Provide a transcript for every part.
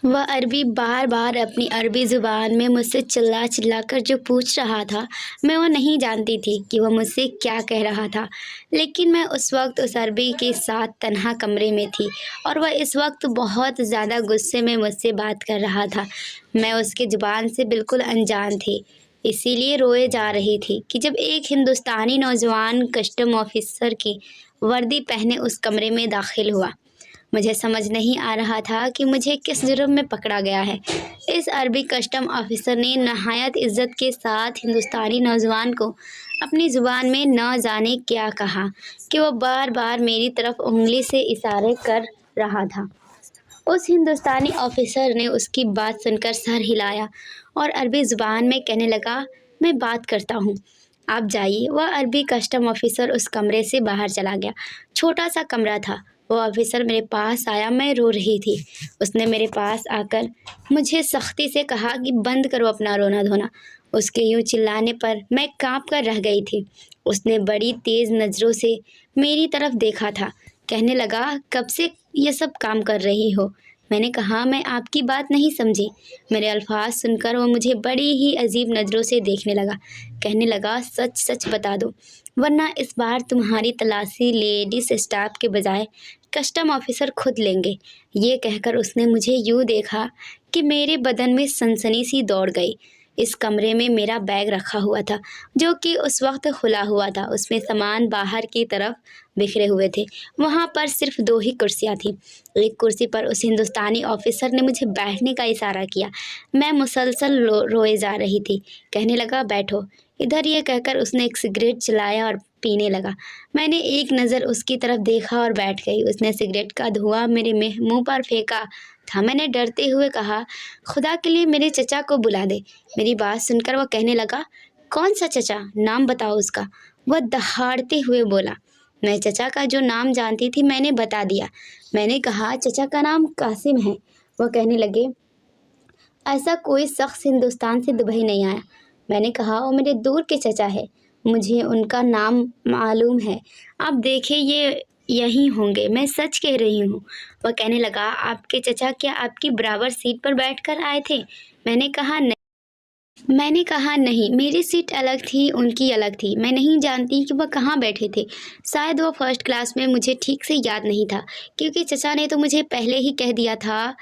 वह अरबी बार बार अपनी अरबी ज़ुबान में मुझसे चिल्ला चिल्ला कर जो पूछ रहा था, मैं वो नहीं जानती थी कि वह मुझसे क्या कह रहा था। लेकिन मैं उस वक्त उस अरबी के साथ तन्हा कमरे में थी और वह इस वक्त बहुत ज़्यादा गुस्से में मुझसे बात कर रहा था। मैं उसकी ज़ुबान से बिल्कुल अनजान थी, इसीलिए रोए जा रही थी कि जब एक हिंदुस्तानी नौजवान कस्टम ऑफिसर की वर्दी पहने उस कमरे में दाखिल हुआ। मुझे समझ नहीं आ रहा था कि मुझे किस जुर्म में पकड़ा गया है। इस अरबी कस्टम ऑफिसर ने नहायत इज्जत के साथ हिंदुस्तानी नौजवान को अपनी ज़ुबान में न जाने क्या कहा कि वो बार बार मेरी तरफ उंगली से इशारे कर रहा था। उस हिंदुस्तानी ऑफिसर ने उसकी बात सुनकर सर हिलाया और अरबी ज़ुबान में कहने लगा, मैं बात करता हूँ, आप जाइए। वह अरबी कस्टम ऑफिसर उस कमरे से बाहर चला गया। छोटा सा कमरा था। वो ऑफिसर मेरे पास आया, मैं रो रही थी। उसने मेरे पास आकर मुझे सख्ती से कहा कि बंद करो अपना रोना धोना। उसके यूं चिल्लाने पर मैं कांप कर रह गई थी। उसने बड़ी तेज़ नज़रों से मेरी तरफ देखा था। कहने लगा, कब से ये सब काम कर रही हो? मैंने कहा, मैं आपकी बात नहीं समझी। मेरे अल्फाज सुनकर वो मुझे बड़ी ही अजीब नज़रों से देखने लगा। कहने लगा, सच सच बता दो, वरना इस बार तुम्हारी तलाशी लेडीज स्टाफ के बजाय कस्टम ऑफिसर खुद लेंगे। ये कहकर उसने मुझे यूं देखा कि मेरे बदन में सनसनी सी दौड़ गई। इस कमरे में मेरा बैग रखा हुआ था, जो कि उस वक्त खुला हुआ था। उसमें सामान बाहर की तरफ बिखरे हुए थे। वहाँ पर सिर्फ दो ही कुर्सियाँ थीं। एक कुर्सी पर उस हिंदुस्तानी ऑफिसर ने मुझे बैठने का इशारा किया। मैं मुसलसल रोए जा रही थी। कहने लगा, बैठो इधर। ये कहकर उसने एक सिगरेट जलाया और पीने लगा। मैंने एक नज़र उसकी तरफ देखा और बैठ गई। उसने सिगरेट का धुआं मेरे मुंह पर फेंका था। मैंने डरते हुए कहा, खुदा के लिए मेरे चचा को बुला दे। मेरी बात सुनकर वह कहने लगा, कौन सा चचा? नाम बताओ उसका। वह दहाड़ते हुए बोला। मैं चचा का जो नाम जानती थी मैंने बता दिया। मैंने कहा, चचा का नाम कासिम है। वह कहने लगे, ऐसा कोई शख्स हिंदुस्तान से दुबई नहीं आया। मैंने कहा, वो मेरे दूर के चचा है, मुझे उनका नाम मालूम है। आप देखिए, ये यहीं होंगे, मैं सच कह रही हूँ। वह कहने लगा, आपके चचा क्या आपकी बराबर सीट पर बैठकर आए थे? मैंने कहा, नहीं, मेरी सीट अलग थी, उनकी अलग थी। मैं नहीं जानती कि वह कहाँ बैठे थे। शायद वो फर्स्ट क्लास में, मुझे ठीक से याद नहीं था, क्योंकि चचा ने तो मुझे पहले ही कह दिया था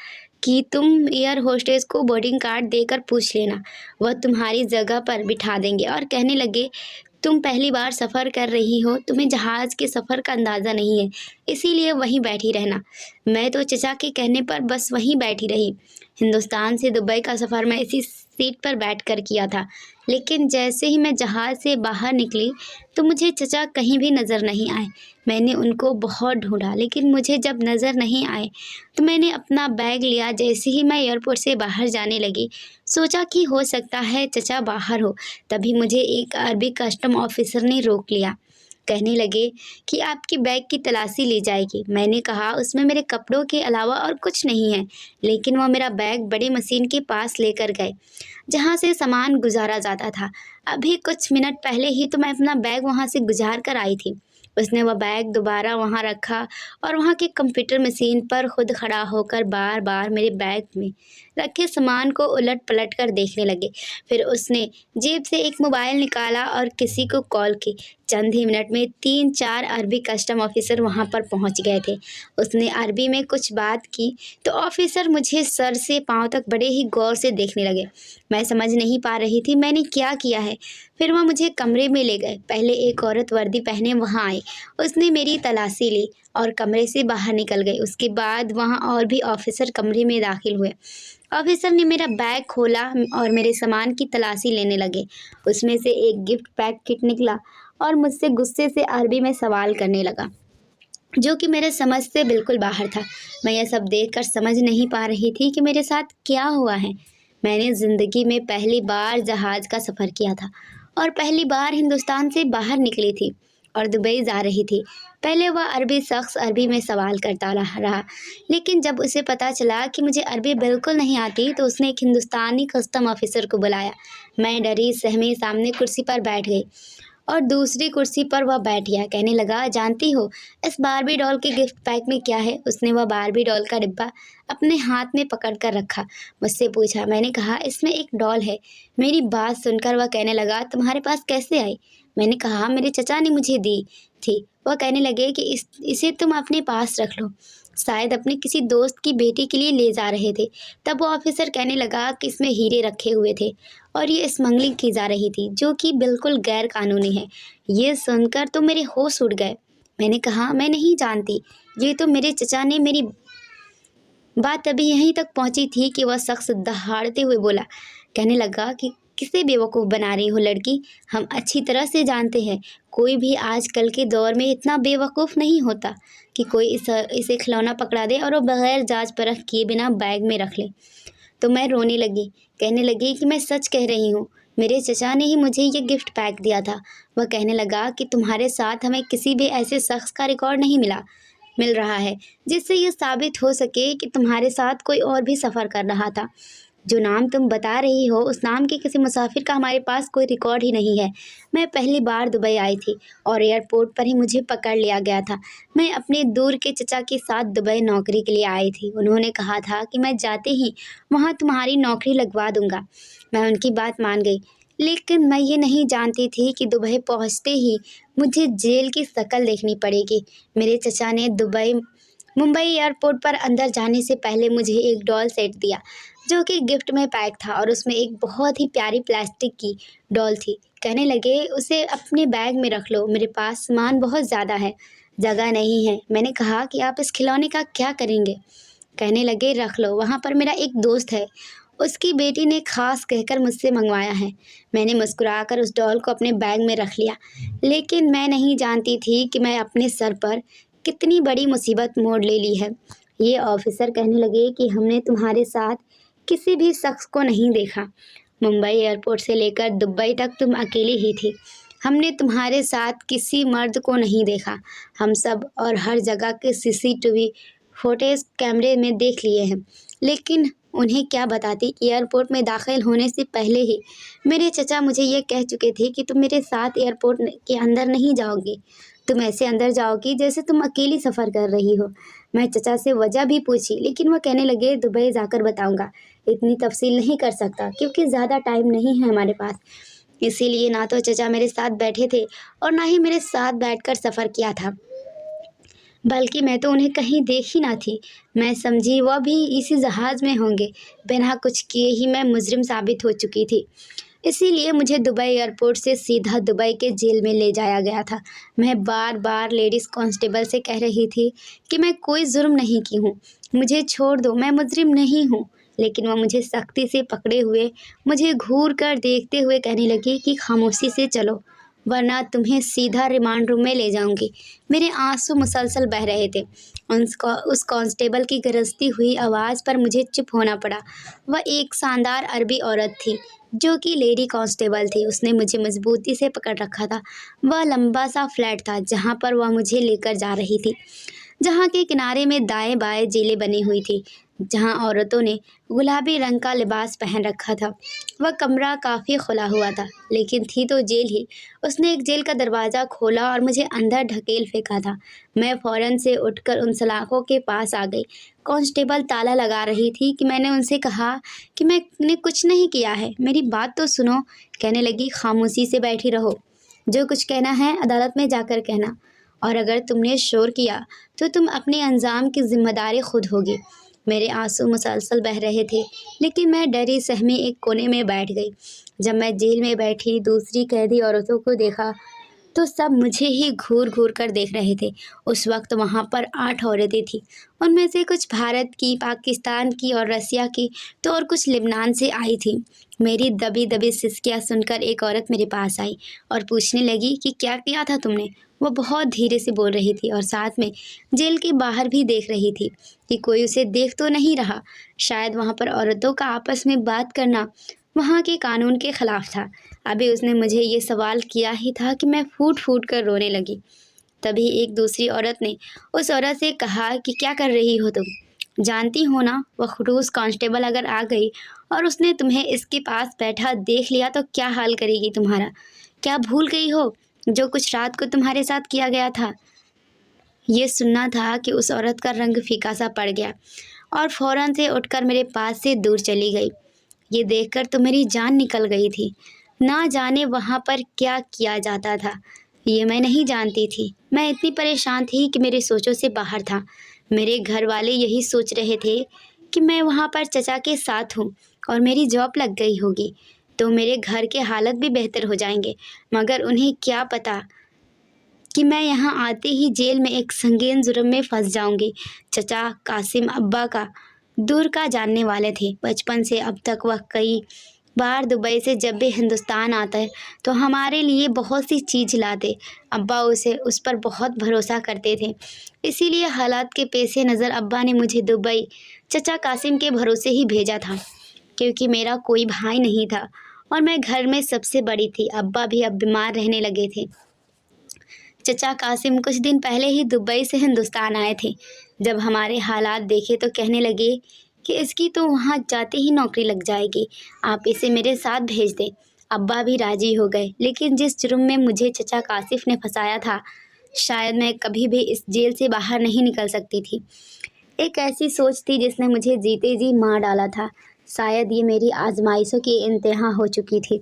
कि तुम एयर होस्टेस को बोर्डिंग कार्ड देकर पूछ लेना, वह तुम्हारी जगह पर बिठा देंगे। और कहने लगे, तुम पहली बार सफ़र कर रही हो, तुम्हें जहाज़ के सफ़र का अंदाज़ा नहीं है, इसीलिए वहीं बैठी रहना। मैं तो चचा के कहने पर बस वहीं बैठी रही। हिंदुस्तान से दुबई का सफ़र मैं इसी सीट पर बैठकर किया था। लेकिन जैसे ही मैं जहाज़ से बाहर निकली तो मुझे चचा कहीं भी नज़र नहीं आए। मैंने उनको बहुत ढूंढा, लेकिन मुझे जब नज़र नहीं आए तो मैंने अपना बैग लिया। जैसे ही मैं एयरपोर्ट से बाहर जाने लगी, सोचा कि हो सकता है चचा बाहर हो। तभी मुझे एक अरबी कस्टम ऑफिसर ने रोक लिया। कहने लगे कि आपकी बैग की तलाशी ली जाएगी। मैंने कहा, उसमें मेरे कपड़ों के अलावा और कुछ नहीं है। लेकिन वह मेरा बैग बड़ी मशीन के पास लेकर गए, जहाँ से सामान गुजारा जाता था। अभी कुछ मिनट पहले ही तो मैं अपना बैग वहाँ से गुजार कर आई थी। उसने वह बैग दोबारा वहाँ रखा और वहाँ के कंप्यूटर मशीन पर खुद खड़ा होकर बार बार मेरे बैग में रखे सामान को उलट पलट कर देखने लगे। फिर उसने जेब से एक मोबाइल निकाला और किसी को कॉल की। चंद ही मिनट में 3-4 अरबी कस्टम ऑफिसर वहाँ पर पहुँच गए थे। उसने अरबी में कुछ बात की तो ऑफिसर मुझे सर से पाँव तक बड़े ही गौर से देखने लगे। मैं समझ नहीं पा रही थी मैंने क्या किया है। फिर वह मुझे कमरे में ले गए। पहले एक औरत वर्दी पहने वहाँ आई। उसने मेरी तलाशी ली और कमरे से बाहर निकल गई। उसके बाद वहाँ और भी ऑफिसर कमरे में दाखिल हुए। ऑफिसर ने मेरा बैग खोला और मेरे सामान की तलाशी लेने लगे। उसमें से एक गिफ्ट पैक किट निकला और मुझसे गुस्से से अरबी में सवाल करने लगा, जो कि मेरे समझ से बिल्कुल बाहर था। मैं यह सब देखकर समझ नहीं पा रही थी कि मेरे साथ क्या हुआ है। मैंने ज़िंदगी में पहली बार जहाज़ का सफ़र किया था और पहली बार हिंदुस्तान से बाहर निकली थी और दुबई जा रही थी। पहले वह अरबी शख्स अरबी में सवाल करता रहा, लेकिन जब उसे पता चला कि मुझे अरबी बिल्कुल नहीं आती तो उसने एक हिंदुस्तानी कस्टम ऑफिसर को बुलाया। मैं डरी सहमी सामने कुर्सी पर बैठ गई और दूसरी कुर्सी पर वह बैठ गया। कहने लगा, जानती हो इस बारबी डॉल के गिफ्ट पैक में क्या है? उसने वह बारबी डॉल का डिब्बा अपने हाथ में पकड़ कर रखा, मुझसे पूछा। मैंने कहा, इसमें एक डॉल है। मेरी बात सुनकर वह कहने लगा, तुम्हारे पास कैसे आई? मैंने कहा, मेरे चचा ने मुझे दी थी। वह कहने लगे कि इसे तुम अपने पास रख लो, शायद अपने किसी दोस्त की बेटी के लिए ले जा रहे थे। तब वो ऑफिसर कहने लगा कि इसमें हीरे रखे हुए थे और ये स्मगलिंग की जा रही थी, जो कि बिल्कुल गैर कानूनी है। ये सुनकर तो मेरे होश उड़ गए। मैंने कहा, मैं नहीं जानती, ये तो मेरे चचा ने। मेरी बात अभी यहीं तक पहुंची थी कि वह शख्स दहाड़ते हुए बोला। कहने लगा कि किसे बेवकूफ़ बना रही हो लड़की? हम अच्छी तरह से जानते हैं, कोई भी आजकल के दौर में इतना बेवकूफ़ नहीं होता कि कोई इसे खिलौना पकड़ा दे और वो बगैर जांच परख किए बिना बैग में रख ले। तो मैं रोने लगी। कहने लगी कि मैं सच कह रही हूँ, मेरे चचा ने ही मुझे ये गिफ्ट पैक दिया था। वह कहने लगा कि तुम्हारे साथ हमें किसी भी ऐसे शख्स का रिकॉर्ड नहीं मिल रहा है जिससे ये साबित हो सके कि तुम्हारे साथ कोई और भी सफ़र कर रहा था। जो नाम तुम बता रही हो, उस नाम के किसी मुसाफिर का हमारे पास कोई रिकॉर्ड ही नहीं है। मैं पहली बार दुबई आई थी और एयरपोर्ट पर ही मुझे पकड़ लिया गया था। मैं अपने दूर के चचा के साथ दुबई नौकरी के लिए आई थी। उन्होंने कहा था कि मैं जाते ही वहाँ तुम्हारी नौकरी लगवा दूंगा। मैं उनकी बात मान गई, लेकिन मैं ये नहीं जानती थी कि दुबई पहुँचते ही मुझे जेल की शक्ल देखनी पड़ेगी। मेरे चचा ने मुंबई एयरपोर्ट पर अंदर जाने से पहले मुझे एक डॉल सेट दिया, जो कि गिफ्ट में पैक था और उसमें एक बहुत ही प्यारी प्लास्टिक की डॉल थी। कहने लगे, उसे अपने बैग में रख लो, मेरे पास सामान बहुत ज़्यादा है, जगह नहीं है। मैंने कहा कि आप इस खिलौने का क्या करेंगे? कहने लगे, रख लो, वहाँ पर मेरा एक दोस्त है, उसकी बेटी ने खास कहकर मुझसे मंगवाया है। मैंने मुस्कुराकर उस डॉल को अपने बैग में रख लिया, लेकिन मैं नहीं जानती थी कि मैं अपने सर पर कितनी बड़ी मुसीबत मोड़ ले ली है। ये ऑफिसर कहने लगे कि हमने तुम्हारे साथ किसी भी शख्स को नहीं देखा। मुंबई एयरपोर्ट से लेकर दुबई तक तुम अकेली ही थी। हमने तुम्हारे साथ किसी मर्द को नहीं देखा। हम सब और हर जगह के सीसीटीवी फुटेज कैमरे में देख लिए हैं, लेकिन उन्हें क्या बताती कि एयरपोर्ट में दाखिल होने से पहले ही मेरे चचा मुझे ये कह चुके थे कि तुम मेरे साथ एयरपोर्ट के अंदर नहीं जाओगी, तुम ऐसे अंदर जाओगी जैसे तुम अकेली सफ़र कर रही हो। मैं चचा से वजह भी पूछी, लेकिन वो कहने लगे, दुबई जाकर बताऊंगा, इतनी तफसील नहीं कर सकता क्योंकि ज़्यादा टाइम नहीं है हमारे पास। इसीलिए ना तो चचा मेरे साथ बैठे थे और ना ही मेरे साथ बैठकर सफ़र किया था, बल्कि मैं तो उन्हें कहीं देखी ना थी। मैं समझी वह भी इसी जहाज़ में होंगे। बिना कुछ किए ही मैं मुजरिम साबित हो चुकी थी, इसीलिए मुझे दुबई एयरपोर्ट से सीधा दुबई के जेल में ले जाया गया था। मैं बार बार लेडीज़ कांस्टेबल से कह रही थी कि मैं कोई जुर्म नहीं की हूँ, मुझे छोड़ दो, मैं मुजरिम नहीं हूँ। लेकिन वह मुझे सख्ती से पकड़े हुए, मुझे घूर कर देखते हुए कहने लगी कि खामोशी से चलो, वरना तुम्हें सीधा रिमांड रूम में ले जाऊंगी। मेरे आंसू मुसलसल बह रहे थे। उस कांस्टेबल की गरजती हुई आवाज़ पर मुझे चुप होना पड़ा। वह एक शानदार अरबी औरत थी, जो कि लेडी कांस्टेबल थी। उसने मुझे मजबूती से पकड़ रखा था। वह लंबा सा फ्लैट था जहाँ पर वह मुझे लेकर जा रही थी, जहाँ के किनारे में दाएं बाएं जेलें बनी हुई थी, जहाँ औरतों ने गुलाबी रंग का लिबास पहन रखा था। वह कमरा काफ़ी खुला हुआ था, लेकिन थी तो जेल ही। उसने एक जेल का दरवाज़ा खोला और मुझे अंदर ढकेल फेंका था। मैं फ़ौरन से उठकर उन सलाखों के पास आ गई। कांस्टेबल ताला लगा रही थी कि मैंने उनसे कहा कि मैंने कुछ नहीं किया है, मेरी बात तो सुनो। कहने लगी, खामोशी से बैठी रहो, जो कुछ कहना है अदालत में जाकर कहना, और अगर तुमने शोर किया तो तुम अपने अंजाम की जिम्मेदारी खुद होगी। मेरे आंसू मुसलसल बह रहे थे, लेकिन मैं डरी सहमी एक कोने में बैठ गई। जब मैं जेल में बैठी दूसरी कैदी औरतों को देखा तो सब मुझे ही घूर घूर कर देख रहे थे। उस वक्त वहाँ पर 8 औरतें थीं। उनमें से कुछ भारत की, पाकिस्तान की और रसिया की, तो और कुछ लेबनान से आई थी। मेरी दबी दबी सिसकियाँ सुनकर एक औरत मेरे पास आई और पूछने लगी कि क्या किया था तुमने। वो बहुत धीरे से बोल रही थी और साथ में जेल के बाहर भी देख रही थी कि कोई उसे देख तो नहीं रहा। शायद वहाँ पर औरतों का आपस में बात करना वहाँ के कानून के खिलाफ था। अभी उसने मुझे ये सवाल किया ही था कि मैं फूट फूट कर रोने लगी। तभी एक दूसरी औरत ने उस औरत से कहा कि क्या कर रही हो तुम? जानती हो ना, वह खड़ूस कांस्टेबल अगर आ गई और उसने तुम्हें इसके पास बैठा देख लिया तो क्या हाल करेगी तुम्हारा? क्या भूल गई हो जो कुछ रात को तुम्हारे साथ किया गया था। ये सुनना था कि उस औरत का रंग फीका सा पड़ गया और फौरन से उठकर मेरे पास से दूर चली गई। ये देखकर तो मेरी जान निकल गई थी। ना जाने वहाँ पर क्या किया जाता था, ये मैं नहीं जानती थी। मैं इतनी परेशान थी कि मेरे सोचों से बाहर था। मेरे घर वाले यही सोच रहे थे कि मैं वहाँ पर चचा के साथ हूँ और मेरी जॉब लग गई होगी तो मेरे घर के हालत भी बेहतर हो जाएंगे। मगर उन्हें क्या पता कि मैं यहाँ आते ही जेल में एक संगीन जुर्म में फंस जाऊंगी। चचा कासिम अब्बा का दूर का जानने वाले थे। बचपन से अब तक वह कई बार दुबई से जब भी हिंदुस्तान आता है तो हमारे लिए बहुत सी चीज़ लाते। अब्बा उस पर बहुत भरोसा करते थे। इसीलिए हालात के पेश नज़र अब्बा ने मुझे दुबई चचा कासिम के भरोसे ही भेजा था, क्योंकि मेरा कोई भाई नहीं था और मैं घर में सबसे बड़ी थी। अब्बा भी अब बीमार रहने लगे थे। चचा कासिम कुछ दिन पहले ही दुबई से हिंदुस्तान आए थे। जब हमारे हालात देखे तो कहने लगे कि इसकी तो वहाँ जाते ही नौकरी लग जाएगी, आप इसे मेरे साथ भेज दें। अब्बा भी राजी हो गए, लेकिन जिस जुर्म में मुझे चचा कासिफ ने फंसाया था, शायद मैं कभी भी इस जेल से बाहर नहीं निकल सकती थी। एक ऐसी सोच थी जिसने मुझे जीते जी मार डाला था। शायद ये मेरी आजमाइशों की इंतहा हो चुकी थी,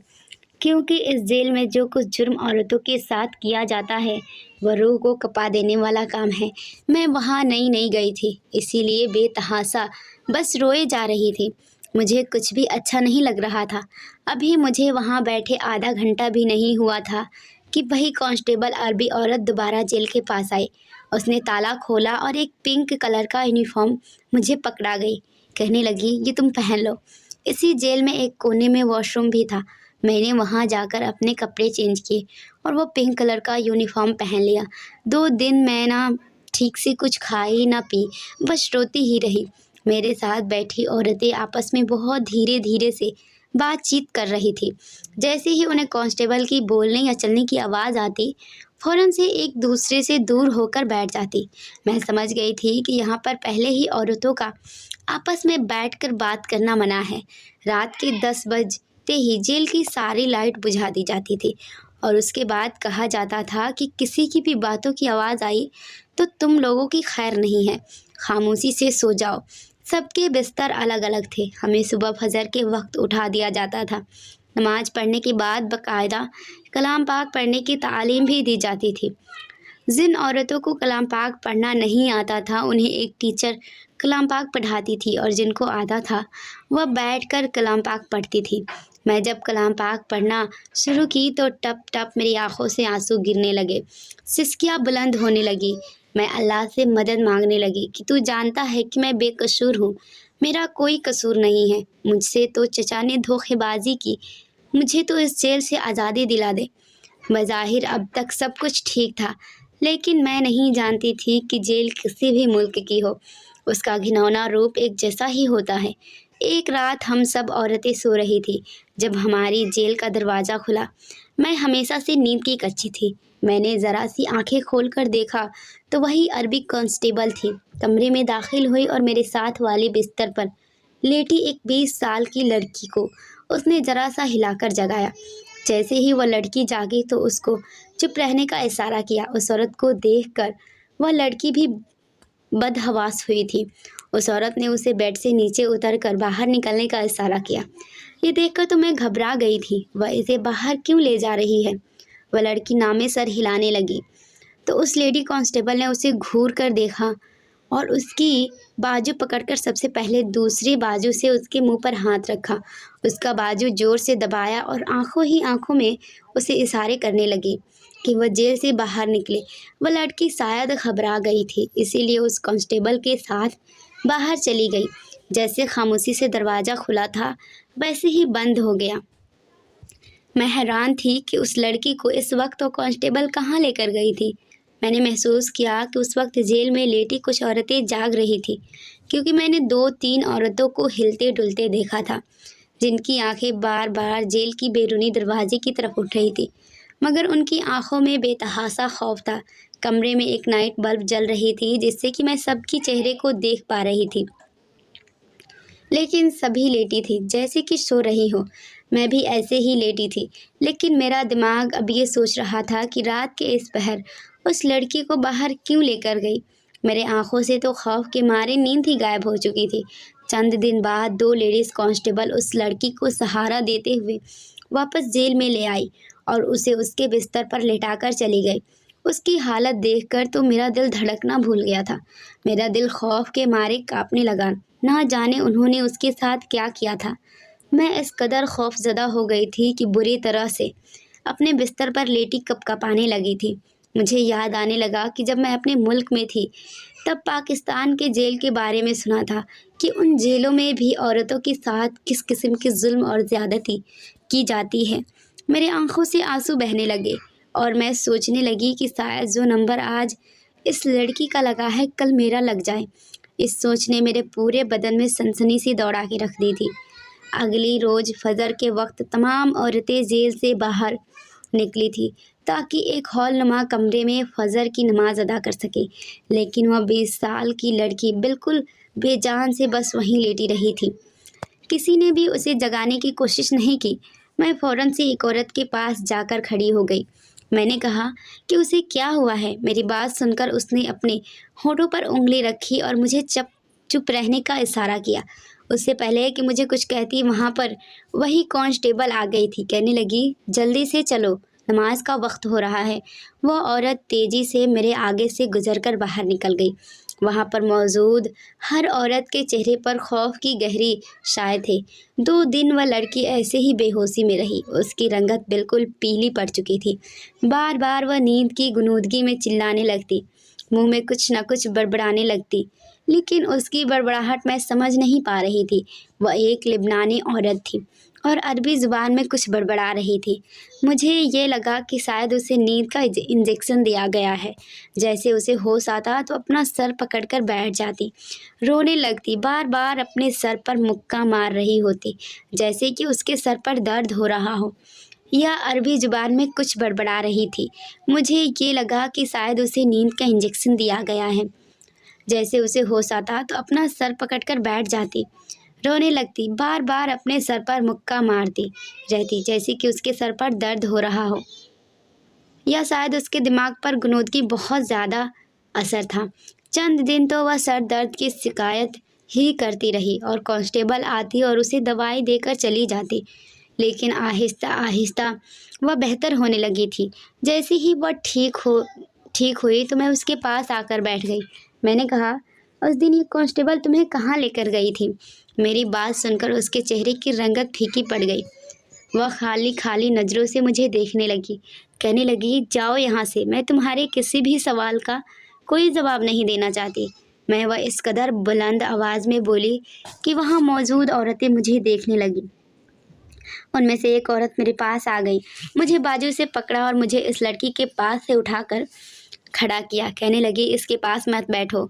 क्योंकि इस जेल में जो कुछ जुर्म औरतों के साथ किया जाता है वह रूह को कँपा देने वाला काम है। मैं वहाँ नई नई गई थी, इसीलिए बेतहासा बस रोए जा रही थी। मुझे कुछ भी अच्छा नहीं लग रहा था। अभी मुझे वहाँ बैठे आधा घंटा भी नहीं हुआ था कि वही कांस्टेबल अरबी औरत दोबारा जेल के पास आई। उसने ताला खोला और एक पिंक कलर का यूनिफॉर्म मुझे पकड़ा गई। कहने लगी, ये तुम पहन लो। इसी जेल में एक कोने में वॉशरूम भी था। मैंने वहाँ जाकर अपने कपड़े चेंज किए और वो पिंक कलर का यूनिफॉर्म पहन लिया। 2 दिन मैं ना ठीक से कुछ खाई ना पी, बस रोती ही रही। मेरे साथ बैठी औरतें आपस में बहुत धीरे धीरे से बातचीत कर रही थी। जैसे ही उन्हें कांस्टेबल की बोलने या चलने की आवाज़ आती, फ़ौरन से एक दूसरे से दूर होकर बैठ जाती। मैं समझ गई थी कि यहाँ पर पहले ही औरतों का आपस में बैठकर बात करना मना है। रात के 10 बजते ही जेल की सारी लाइट बुझा दी जाती थी और उसके बाद कहा जाता था कि किसी की भी बातों की आवाज़ आई तो तुम लोगों की खैर नहीं है, खामोशी से सो जाओ। सबके बिस्तर अलग अलग थे। हमें सुबह फजर के वक्त उठा दिया जाता था। नमाज पढ़ने के बाद बाकायदा कलाम पाक पढ़ने की तालीम भी दी जाती थी। जिन औरतों को कलाम पाक पढ़ना नहीं आता था उन्हें एक टीचर कलाम पाक पढ़ाती थी और जिनको आता था वह बैठकर कलाम पाक पढ़ती थी। मैं जब कलाम पाक पढ़ना शुरू की तो टप टप मेरी आंखों से आंसू गिरने लगे, सिसकियाँ बुलंद होने लगी। मैं अल्लाह से मदद मांगने लगी कि तू जानता है कि मैं बेकसूर हूँ, मेरा कोई कसूर नहीं है। मुझसे तो चचा ने धोखेबाजी की, मुझे तो इस जेल से आज़ादी दिला दे। बज़ाहिर अब तक सब कुछ ठीक था, लेकिन मैं नहीं जानती थी कि जेल किसी भी मुल्क की हो, उसका घिनौना रूप एक जैसा ही होता है। एक रात हम सब औरतें सो रही थी जब हमारी जेल का दरवाज़ा खुला। मैं हमेशा से नींद की कच्ची थी। मैंने ज़रा सी आंखें खोलकर देखा तो वही अरबी कांस्टेबल थी। कमरे में दाखिल हुई और मेरे साथ वाले बिस्तर पर लेटी एक 20 साल की लड़की को उसने ज़रा सा हिलाकर जगाया। जैसे ही वह लड़की जागी तो उसको चुप रहने का इशारा किया। उस औरत को देखकर वह लड़की भी बदहवास हुई थी। उस औरत ने उसे बेड से नीचे उतरकर बाहर निकलने का इशारा किया। ये देखकर तो मैं घबरा गई थी। वह इसे बाहर क्यों ले जा रही है? वह लड़की नामे सर हिलाने लगी तो उस लेडी कांस्टेबल ने उसे घूर कर देखा और उसकी बाजू पकड़कर सबसे पहले दूसरी बाजू से उसके मुंह पर हाथ रखा। उसका बाजू जोर से दबाया और आंखों ही आंखों में उसे इशारे करने लगी कि वह जेल से बाहर निकले। वह लड़की शायद घबरा गई थी, इसीलिए उस कांस्टेबल के साथ बाहर चली गई। जैसे खामोशी से दरवाज़ा खुला था वैसे ही बंद हो गया। मैं हैरान थी कि उस लड़की को इस वक्त वो कांस्टेबल कहाँ लेकर गई थी। मैंने महसूस किया कि उस वक्त जेल में लेटी कुछ औरतें जाग रही थी, क्योंकि मैंने 2-3 औरतों को हिलते डुलते देखा था, जिनकी आंखें बार बार जेल की बैरूनी दरवाजे की तरफ उठ रही थी, मगर उनकी आंखों में बेतहासा खौफ था। कमरे में एक नाइट बल्ब जल रही थी जिससे कि मैं सबकी चेहरे को देख पा रही थी, लेकिन सभी लेटी थी जैसे कि सो रही हो। میں بھی ایسے ہی لیٹی تھی، لیکن میرا دماغ اب یہ سوچ رہا تھا کہ رات کے اس پہر اس لڑکی کو باہر کیوں لے کر گئی۔ میرے آنکھوں سے تو خوف کے مارے نیند ہی غائب ہو چکی تھی۔ چند دن بعد 2 لیڈیز کانسٹیبل اس لڑکی کو سہارا دیتے ہوئے واپس جیل میں لے آئی اور اسے اس کے بستر پر لٹا کر چلی گئی۔ اس کی حالت دیکھ کر تو میرا دل دھڑکنا بھول گیا تھا۔ میرا دل خوف کے مارے کانپنے لگا، نہ جانے انہوں نے اس کے ساتھ کیا کیا تھا۔ میں اس قدر خوف زدہ ہو گئی تھی کہ بری طرح سے اپنے بستر پر لیٹی کپ کپانے لگی تھی۔ مجھے یاد آنے لگا کہ جب میں اپنے ملک میں تھی تب پاکستان کے جیل کے بارے میں سنا تھا کہ ان جیلوں میں بھی عورتوں کے ساتھ کس قسم کے ظلم اور زیادتی کی جاتی ہے۔ میرے آنکھوں سے آنسو بہنے لگے اور میں سوچنے لگی کہ شاید جو نمبر آج اس لڑکی کا لگا ہے کل میرا لگ جائے۔ اس سوچ نے میرے پورے بدن میں سنسنی سی دوڑا کے رکھ دی تھی۔ اگلی روز فجر کے وقت تمام عورتیں جیل سے باہر نکلی تھی تاکہ ایک ہال نما کمرے میں فجر کی نماز ادا کر سکے، لیکن وہ 20 سال کی لڑکی بالکل بے جان سے بس وہیں لیٹی رہی تھی۔ کسی نے بھی اسے جگانے کی کوشش نہیں کی۔ میں فوراً سے ایک عورت کے پاس جا کر کھڑی ہو گئی۔ میں نے کہا کہ اسے کیا ہوا ہے۔ میری بات سن کر اس نے اپنے ہونٹوں پر انگلی رکھی اور مجھے چپ رہنے کا اشارہ کیا۔ اس سے پہلے کہ مجھے کچھ کہتی وہاں پر وہی کانسٹیبل آ گئی تھی۔ کہنے لگی، جلدی سے چلو، نماز کا وقت ہو رہا ہے۔ وہ عورت تیزی سے میرے آگے سے گزر کر باہر نکل گئی۔ وہاں پر موجود ہر عورت کے چہرے پر خوف کی گہری سائے تھے۔ 2 دن وہ لڑکی ایسے ہی بے ہوشی میں رہی۔ اس کی رنگت بالکل پیلی پڑ چکی تھی۔ بار بار وہ نیند کی غنودگی میں چلانے لگتی، منہ میں کچھ نہ کچھ بڑبڑانے لگتی، لیکن اس کی بڑبڑاہٹ میں سمجھ نہیں پا رہی تھی۔ وہ ایک لبنانی عورت تھی اور عربی زبان میں کچھ بڑبڑا رہی تھی۔ مجھے یہ لگا کہ شاید اسے نیند کا انجیکشن دیا گیا ہے۔ جیسے اسے ہوش آتا تو اپنا سر پکڑ کر بیٹھ جاتی، رونے لگتی، بار بار اپنے سر پر مکہ مار رہی ہوتی جیسے کہ اس کے سر پر درد ہو رہا ہو، یا عربی زبان میں کچھ بڑبڑا رہی تھی۔ مجھے یہ لگا کہ شاید اسے نیند کا انجیکشن دیا گیا ہے۔ جیسے اسے ہوش آتا تو اپنا سر پکڑ کر بیٹھ جاتی، رونے لگتی، بار بار اپنے سر پر مکہ مارتی رہتی جیسے کہ اس کے سر پر درد ہو رہا ہو، یا شاید اس کے دماغ پر غنودگی بہت زیادہ اثر تھا۔ چند دن تو وہ سر درد کی شکایت ہی کرتی رہی اور کانسٹیبل آتی اور اسے دوائی دے کر چلی جاتی، لیکن آہستہ آہستہ وہ بہتر ہونے لگی تھی۔ جیسے ہی وہ ٹھیک ہوئی تو میں اس کے پاس آ کر بیٹھ گئی۔ میں نے کہا، اس دن یہ کانسٹیبل تمہیں کہاں لے کر گئی تھی؟ میری بات سن کر اس کے چہرے کی رنگت پھیکی پڑ گئی۔ وہ خالی نظروں سے مجھے دیکھنے لگی، کہنے لگی، جاؤ یہاں سے، میں تمہارے کسی بھی سوال کا کوئی جواب نہیں دینا چاہتی۔ میں وہ اس قدر بلند آواز میں بولی کہ وہاں موجود عورتیں مجھے دیکھنے لگیں۔ ان میں سے ایک عورت میرے پاس آ گئی، مجھے بازو سے پکڑا اور مجھے اس لڑکی کے پاس سے اٹھا کر کھڑا کیا۔ کہنے لگی، اس کے پاس مت بیٹھو،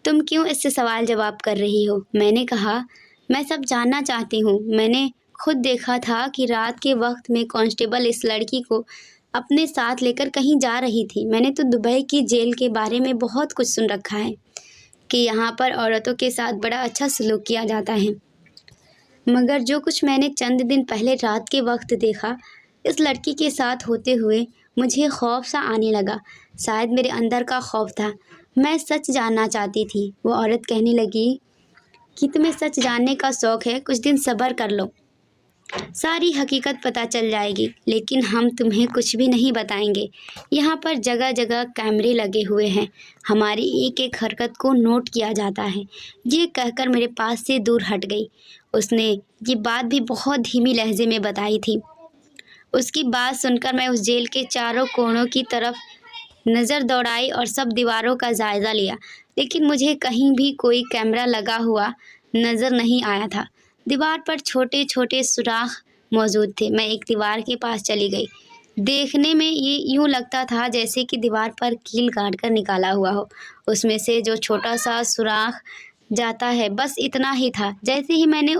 تم کیوں اس سے سوال جواب کر رہی ہو؟ میں نے کہا، میں سب جاننا چاہتی ہوں۔ میں نے خود دیکھا تھا کہ رات کے وقت میں کانسٹیبل اس لڑکی کو اپنے ساتھ لے کر کہیں جا رہی تھی۔ میں نے تو دبئی کی جیل کے بارے میں بہت کچھ سن رکھا ہے کہ یہاں پر عورتوں کے ساتھ بڑا اچھا سلوک کیا جاتا ہے، مگر جو کچھ میں نے چند دن پہلے رات کے وقت دیکھا اس لڑکی کے ساتھ ہوتے ہوئے، مجھے خوف سا آنے لگا۔ شاید میرے اندر کا خوف تھا، میں سچ جاننا چاہتی تھی۔ وہ عورت کہنے لگی کہ تمہیں سچ جاننے کا شوق ہے، کچھ دن صبر کر لو، ساری حقیقت پتہ چل جائے گی، لیکن ہم تمہیں کچھ بھی نہیں بتائیں گے۔ یہاں پر جگہ جگہ کیمرے لگے ہوئے ہیں، ہماری ایک ایک حرکت کو نوٹ کیا جاتا ہے۔ یہ کہہ کر میرے پاس سے دور ہٹ گئی۔ اس نے یہ بات بھی بہت دھیمی لہجے میں بتائی تھی۔ اس کی بات سن کر میں اس جیل کے چاروں کونوں کی طرف نظر دوڑائی اور سب دیواروں کا جائزہ لیا، لیکن مجھے کہیں بھی کوئی کیمرہ لگا ہوا نظر نہیں آیا تھا۔ دیوار پر چھوٹے چھوٹے سوراخ موجود تھے۔ میں ایک دیوار کے پاس چلی گئی۔ دیکھنے میں یہ یوں لگتا تھا جیسے کہ دیوار پر کیل کاٹ کر نکالا ہوا ہو۔ اس میں سے جو چھوٹا سا سوراخ جاتا ہے بس اتنا ہی تھا۔ جیسے ہی میں نے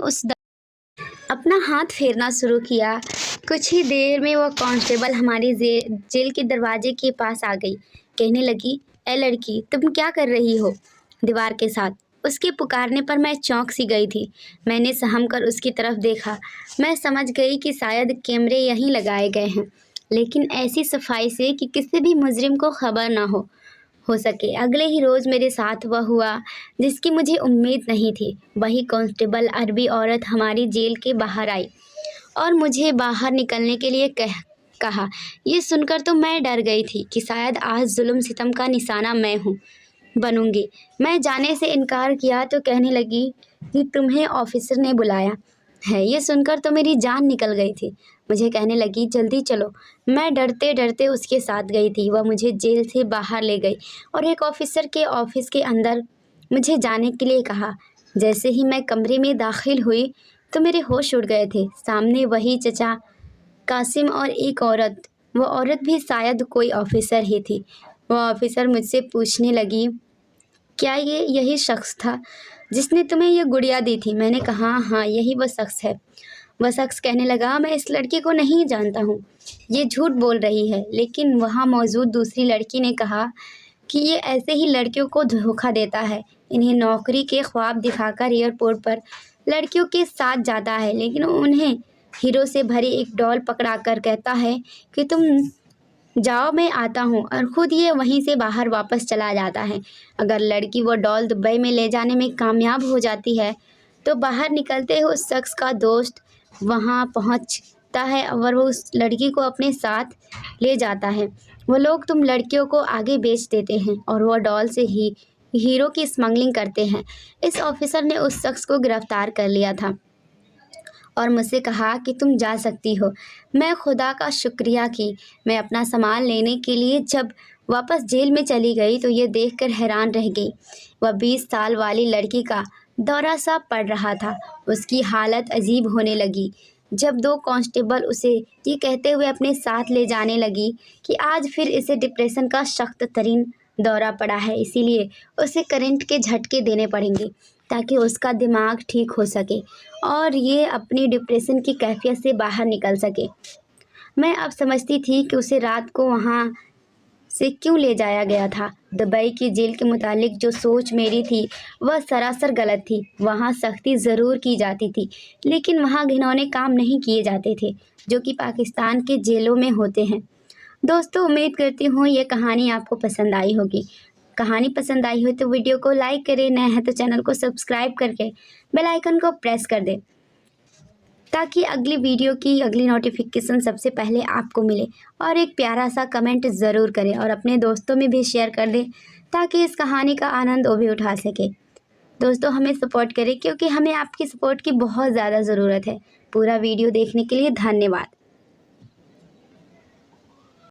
اپنا ہاتھ پھیرنا شروع کیا، کچھ ہی دیر میں وہ کانسٹیبل ہماری جیل کے دروازے کے پاس آ گئی۔ کہنے لگی، اے لڑکی، تم کیا کر رہی ہو دیوار کے ساتھ؟ उसके पुकारने पर मैं चौंक सी गई थी। मैंने सहम कर उसकी तरफ देखा। मैं समझ गई कि शायद कैमरे यहीं लगाए गए हैं, लेकिन ऐसी सफाई से कि किसी भी मुजरिम को खबर ना हो सके। अगले ही रोज़ मेरे साथ वह हुआ जिसकी मुझे उम्मीद नहीं थी। वही कांस्टेबल अरबी औरत हमारी जेल के बाहर आई और मुझे बाहर निकलने के लिए कहा। ये सुनकर तो मैं डर गई थी कि शायद आज जुल्म सितम का निशाना मैं बनूंगी। मैं जाने से इनकार किया तो कहने लगी कि तुम्हें ऑफिसर ने बुलाया है। ये सुनकर तो मेरी जान निकल गई थी। मुझे कहने लगी जल्दी चलो। मैं डरते डरते उसके साथ गई थी। वह मुझे जेल से बाहर ले गई और एक ऑफिसर के ऑफिस के अंदर मुझे जाने के लिए कहा। जैसे ही मैं कमरे में दाखिल हुई तो मेरे होश उड़ गए थे। सामने वही चचा कासिम और एक औरत। वो औरत भी शायद कोई ऑफिसर ही थी। वह ऑफिसर मुझसे पूछने लगी, क्या ये यही शख्स था जिसने तुम्हें ये गुड़िया दी थी? मैंने कहा हाँ, यही वह शख्स है। वह शख्स कहने लगा, मैं इस लड़की को नहीं जानता हूँ, ये झूठ बोल रही है। लेकिन वहाँ मौजूद दूसरी लड़की ने कहा कि ये ऐसे ही लड़कियों को धोखा देता है, इन्हें नौकरी के ख्वाब दिखाकर एयरपोर्ट पर लड़कियों के साथ जाता है, लेकिन उन्हें हीरो से भरी एक डॉल पकड़ाकर कहता है कि तुम जाओ मैं आता हूँ, और ख़ुद ये वहीं से बाहर वापस चला जाता है। अगर लड़की वो डॉल दुबई में ले जाने में कामयाब हो जाती है तो बाहर निकलते ही उस शख्स का दोस्त वहाँ पहुँचता है और वो उस लड़की को अपने साथ ले जाता है। वो लोग तुम लड़कियों को आगे बेच देते हैं और वो डॉल से ही हीरो की स्मगलिंग करते हैं। इस ऑफिसर ने उस शख्स को गिरफ्तार कर लिया था और मुझसे कहा कि तुम जा सकती हो। मैं खुदा का शुक्रिया की। मैं अपना सामान लेने के लिए जब वापस जेल में चली गई तो ये देखकर हैरान रह गई। वह 20 साल वाली लड़की का दौरा सा पड़ रहा था। उसकी हालत अजीब होने लगी जब 2 कांस्टेबल उसे ये कहते हुए अपने साथ ले जाने लगी कि आज फिर इसे डिप्रेशन का सख्त तरीन दौरा पड़ा है, इसीलिए उसे करंट के झटके देने पड़ेंगे ताकि उसका दिमाग ठीक हो सके और ये अपनी डिप्रेशन की कैफियत से बाहर निकल सके। मैं अब समझती थी कि उसे रात को वहाँ से क्यों ले जाया गया था। दुबई की जेल के मुतालिक जो सोच मेरी थी वह सरासर गलत थी। वहाँ सख्ती ज़रूर की जाती थी, लेकिन वहाँ घिनौने काम नहीं किए जाते थे जो कि पाकिस्तान के जेलों में होते हैं। दोस्तों, उम्मीद करती हूँ ये कहानी आपको पसंद आई होगी। कहानी पसंद आई हो तो वीडियो को लाइक करें, नए हैं तो चैनल को सब्सक्राइब करके बेल आइकन को प्रेस कर दें ताकि अगली वीडियो की अगली नोटिफिकेशन सबसे पहले आपको मिले। और एक प्यारा सा कमेंट ज़रूर करें और अपने दोस्तों में भी शेयर कर दें ताकि इस कहानी का आनंद वो भी उठा सके। दोस्तों, हमें सपोर्ट करें क्योंकि हमें आपकी सपोर्ट की बहुत ज़्यादा ज़रूरत है। पूरा वीडियो देखने के लिए धन्यवाद।